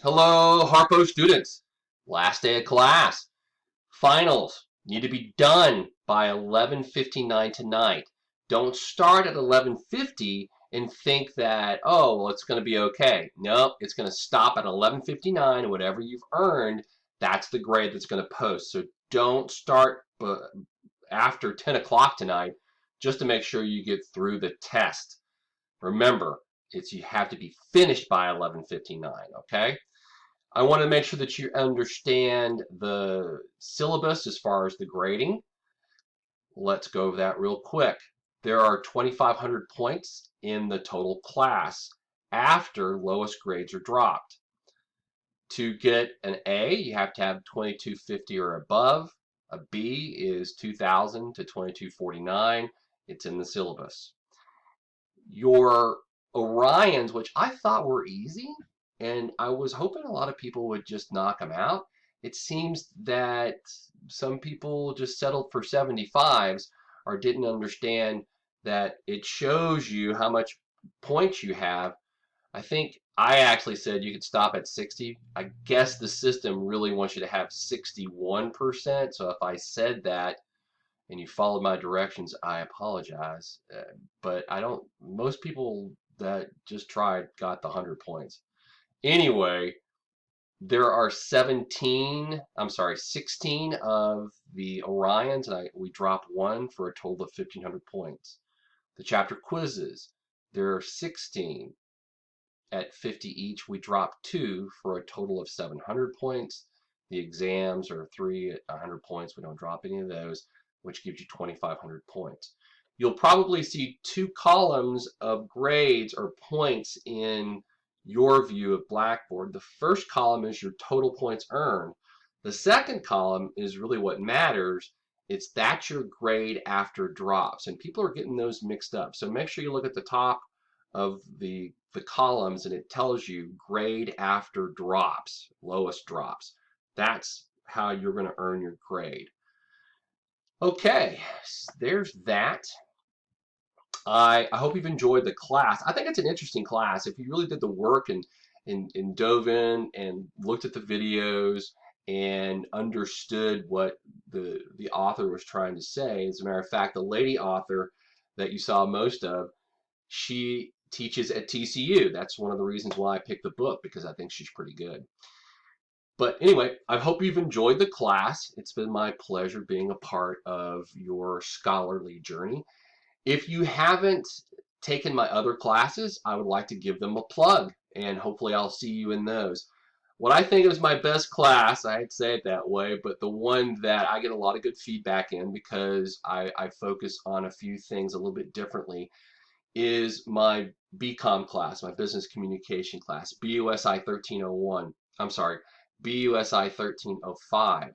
Hello, HRPO students. Last day of class. Finals need to be done by 11:59 tonight. Don't start at 11:50 and think that, oh, well, it's going to be okay. No, it's going to stop at 11:59, and whatever you've earned, that's the grade that's going to post. So don't start after 10 o'clock tonight just to make sure you get through the test. Remember, you have to be finished by 11:59, okay? I want to make sure that you understand the syllabus as far as the grading. Let's go over that real quick. There are 2,500 points in the total class after lowest grades are dropped. To get an A, you have to have 2250 or above. A B is 2000 to 2249. It's in the syllabus. Your Orions, which I thought were easy, and I was hoping a lot of people would just knock them out. It seems that some people just settled for 75s or didn't understand that it shows you how much points you have. I think I actually said you could stop at 60. I guess the system really wants you to have 61%. So if I said that, and you followed my directions, I apologize. But I don't, most people that just tried got the 100 points. Anyway, there are 16 of the Orions, and we drop one for a total of 1,500 points. The chapter quizzes, there are 16 at 50 each. We drop two for a total of 700 points. The exams are three at 100 points. We don't drop any of those, which gives you 2,500 points. You'll probably see two columns of grades or points in your view of Blackboard. The first column is your total points earned. The second column is really what matters. That's your grade after drops, and people are getting those mixed up. So make sure you look at the top of the columns, and it tells you grade after drops, lowest drops. That's how you're going to earn your grade. Okay, there's that. I hope you've enjoyed the class. I think it's an interesting class. If you really did the work and dove in and looked at the videos and understood what the author was trying to say. As a matter of fact, the lady author that you saw most of, she teaches at TCU. That's one of the reasons why I picked the book, because I think she's pretty good. But anyway, I hope you've enjoyed the class. It's been my pleasure being a part of your scholarly journey. If you haven't taken my other classes, I would like to give them a plug, and hopefully I'll see you in those. What I think is my best class, I hate to say it that way, but the one that I get a lot of good feedback in because I focus on a few things a little bit differently, is my BCom class, my business communication class, BUSI 1301. I'm sorry, BUSI 1305.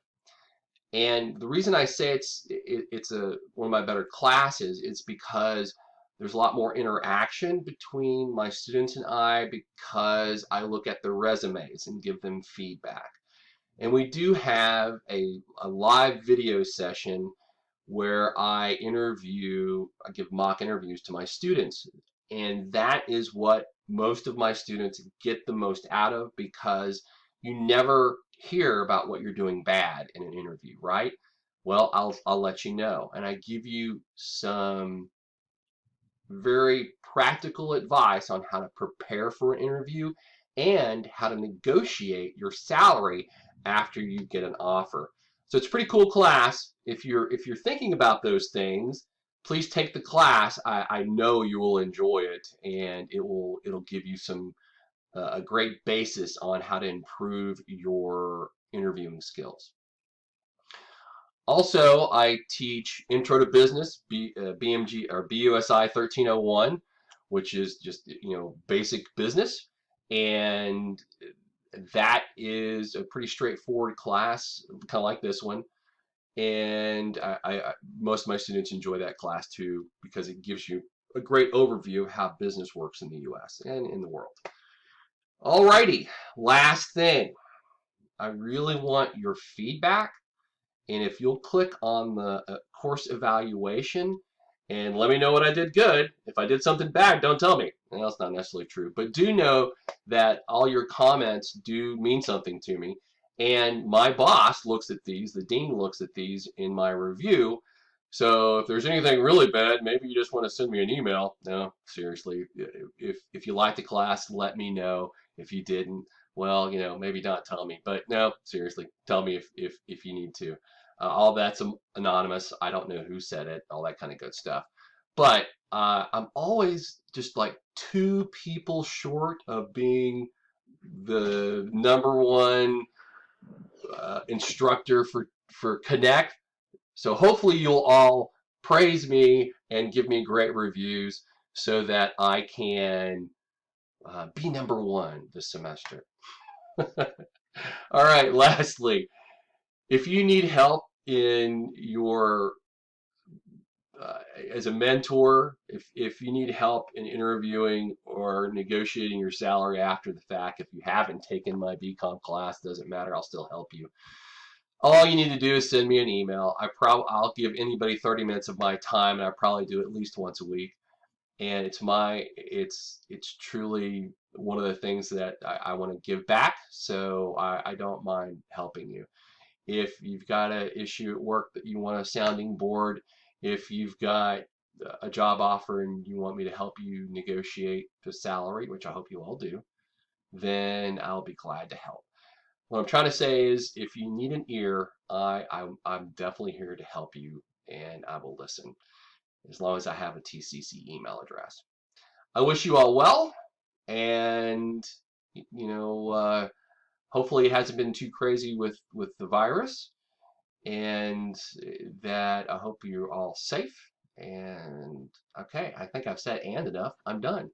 And the reason I say it's one of my better classes is because there's a lot more interaction between my students and I, because I look at their resumes and give them feedback. And we do have a live video session where I give mock interviews to my students. And that is what most of my students get the most out of, because you never hear about what you're doing bad in an interview, right? Well, I'll let you know. And I give you some very practical advice on how to prepare for an interview and how to negotiate your salary after you get an offer. So it's a pretty cool class. If you're thinking about those things, please take the class. I know you will enjoy it, and it'll give you a great basis on how to improve your interviewing skills. Also, I teach Intro to Business, BMG or BUSI 1301, which is just basic business, and that is a pretty straightforward class, kind of like this one. And most of my students enjoy that class too, because it gives you a great overview of how business works in the U.S. and in the world. Alrighty, last thing. I really want your feedback. And if you'll click on the course evaluation and let me know what I did good. If I did something bad, don't tell me. Well, that's not necessarily true, but do know that all your comments do mean something to me. And my boss looks at these, the dean looks at these in my review. So if there's anything really bad, maybe you just want to send me an email. No, seriously, if you liked the class, let me know. If you didn't, well, maybe not tell me. But no, seriously, tell me if you need to. All that's anonymous. I don't know who said it, all that kind of good stuff. But I'm always just like two people short of being the number one instructor for Connect. So hopefully you'll all praise me and give me great reviews so that I can be number one this semester. All right, lastly, if you need help in your as a mentor, if you need help in interviewing or negotiating your salary after the fact, if you haven't taken my BCom class, doesn't matter, I'll still help you. All you need to do is send me an email. I'll give anybody 30 minutes of my time, and I probably do at least once a week. And it's truly one of the things that I want to give back. So I don't mind helping you. If you've got an issue at work that you want a sounding board, if you've got a job offer and you want me to help you negotiate the salary, which I hope you all do, then I'll be glad to help. What I'm trying to say is, if you need an ear, I'm definitely here to help you, and I will listen as long as I have a TCC email address. I wish you all well, and hopefully it hasn't been too crazy with the virus, and that I hope you're all safe. And okay, I think I've said and enough. I'm done.